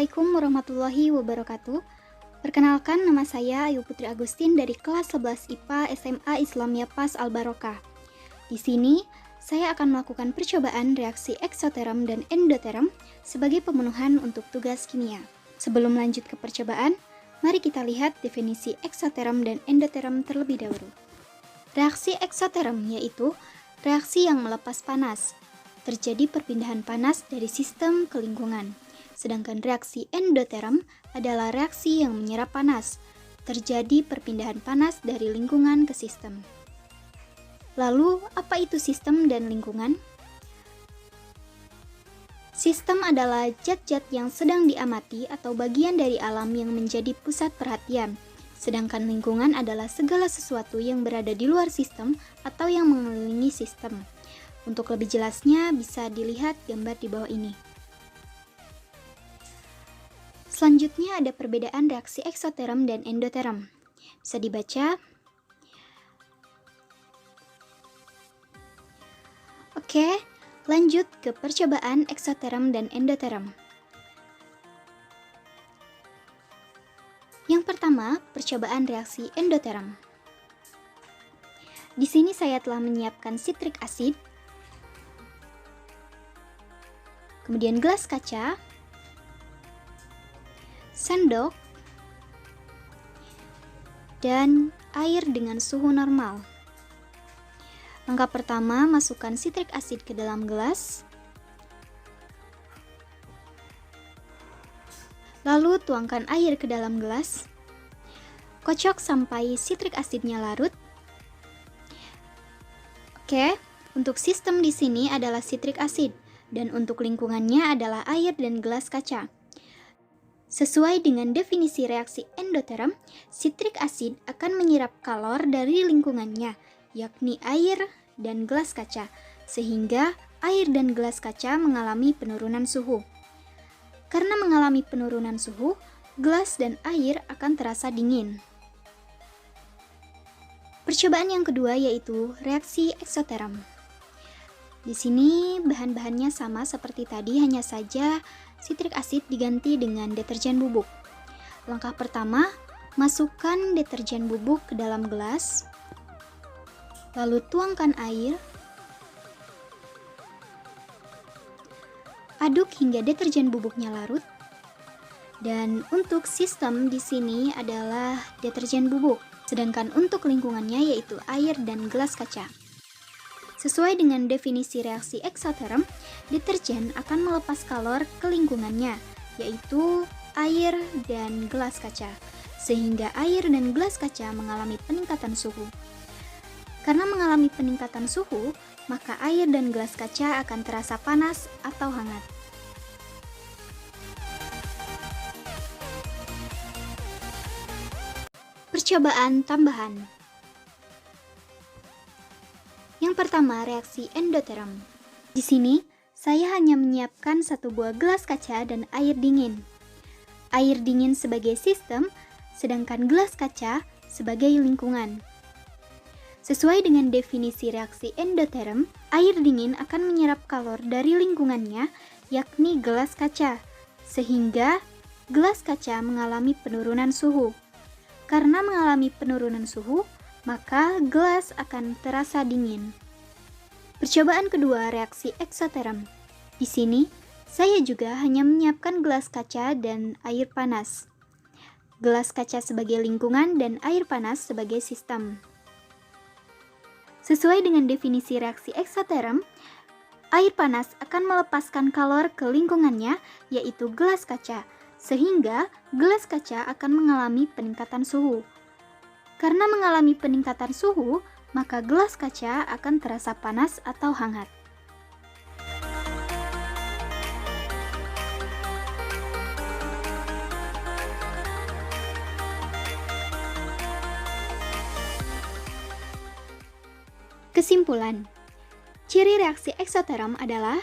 Assalamualaikum warahmatullahi wabarakatuh. Perkenalkan, nama saya Ayu Putri Agustin dari kelas 11 IPA SMA Islamiyah PAS Al-Barokah. Di sini, saya akan melakukan percobaan reaksi eksoterm dan endoterm sebagai pemenuhan untuk tugas kimia. Sebelum lanjut ke percobaan, mari kita lihat definisi eksoterm dan endoterm terlebih dahulu. Reaksi eksoterm yaitu reaksi yang melepas panas. Terjadi perpindahan panas dari sistem ke lingkungan. Sedangkan reaksi endoterm adalah reaksi yang menyerap panas. Terjadi perpindahan panas dari lingkungan ke sistem. Lalu, apa itu sistem dan lingkungan? Sistem adalah zat-zat yang sedang diamati atau bagian dari alam yang menjadi pusat perhatian. Sedangkan lingkungan adalah segala sesuatu yang berada di luar sistem atau yang mengelilingi sistem. Untuk lebih jelasnya, bisa dilihat gambar di bawah ini. Selanjutnya ada perbedaan reaksi eksoterm dan endoterm. Bisa dibaca. Oke, lanjut ke percobaan eksoterm dan endoterm. Yang pertama, percobaan reaksi endoterm. Di sini saya telah menyiapkan citric acid, kemudian gelas kaca, sendok, dan air dengan suhu normal. Langkah pertama, masukkan citric acid ke dalam gelas. Lalu tuangkan air ke dalam gelas. Kocok sampai citric acidnya larut. Oke, untuk sistem di sini adalah citric acid dan untuk lingkungannya adalah air dan gelas kaca. Sesuai dengan definisi reaksi endoterm, citric acid akan menyerap kalor dari lingkungannya, yakni air dan gelas kaca, sehingga air dan gelas kaca mengalami penurunan suhu. Karena mengalami penurunan suhu, gelas dan air akan terasa dingin. Percobaan yang kedua yaitu reaksi eksoterm. Di sini bahan-bahannya sama seperti tadi, hanya saja citric acid diganti dengan deterjen bubuk. Langkah pertama, masukkan deterjen bubuk ke dalam gelas. Lalu tuangkan air. Aduk hingga deterjen bubuknya larut. Dan untuk sistem di sini adalah deterjen bubuk, sedangkan untuk lingkungannya yaitu air dan gelas kaca. Sesuai dengan definisi reaksi eksoterm, deterjen akan melepas kalor ke lingkungannya, yaitu air dan gelas kaca, sehingga air dan gelas kaca mengalami peningkatan suhu. Karena mengalami peningkatan suhu, maka air dan gelas kaca akan terasa panas atau hangat. Percobaan tambahan. Yang pertama, reaksi endoterm. Di sini, saya hanya menyiapkan satu buah gelas kaca dan air dingin. Air dingin sebagai sistem, sedangkan gelas kaca sebagai lingkungan. Sesuai dengan definisi reaksi endoterm, air dingin akan menyerap kalor dari lingkungannya, yakni gelas kaca, sehingga gelas kaca mengalami penurunan suhu. Karena mengalami penurunan suhu, maka gelas akan terasa dingin. Percobaan kedua, reaksi eksoterm. Di sini, saya juga hanya menyiapkan gelas kaca dan air panas. Gelas kaca sebagai lingkungan dan air panas sebagai sistem. Sesuai dengan definisi reaksi eksoterm, air panas akan melepaskan kalor ke lingkungannya, yaitu gelas kaca, sehingga gelas kaca akan mengalami peningkatan suhu. Karena mengalami peningkatan suhu, maka gelas kaca akan terasa panas atau hangat. Kesimpulan, ciri reaksi eksoterm adalah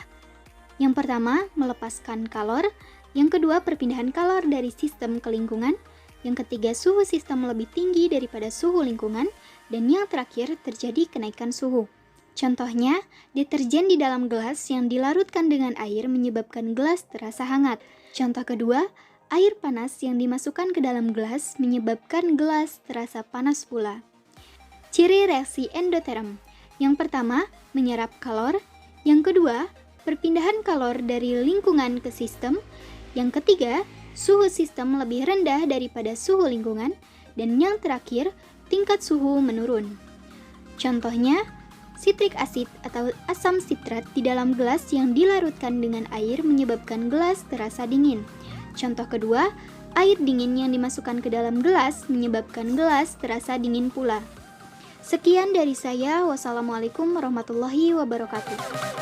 yang pertama, melepaskan kalor, yang kedua, perpindahan kalor dari sistem ke lingkungan, yang ketiga, suhu sistem lebih tinggi daripada suhu lingkungan, dan yang terakhir, terjadi kenaikan suhu. Contohnya, deterjen di dalam gelas yang dilarutkan dengan air menyebabkan gelas terasa hangat. Contoh kedua, air panas yang dimasukkan ke dalam gelas menyebabkan gelas terasa panas pula. Ciri reaksi endoterm. Yang pertama, menyerap kalor. Yang kedua, perpindahan kalor dari lingkungan ke sistem. Yang ketiga, suhu sistem lebih rendah daripada suhu lingkungan. Dan yang terakhir, tingkat suhu menurun. Contohnya, sitrik asid atau asam sitrat di dalam gelas yang dilarutkan dengan air menyebabkan gelas terasa dingin. Contoh kedua, air dingin yang dimasukkan ke dalam gelas menyebabkan gelas terasa dingin pula. Sekian dari saya. Wassalamualaikum warahmatullahi wabarakatuh.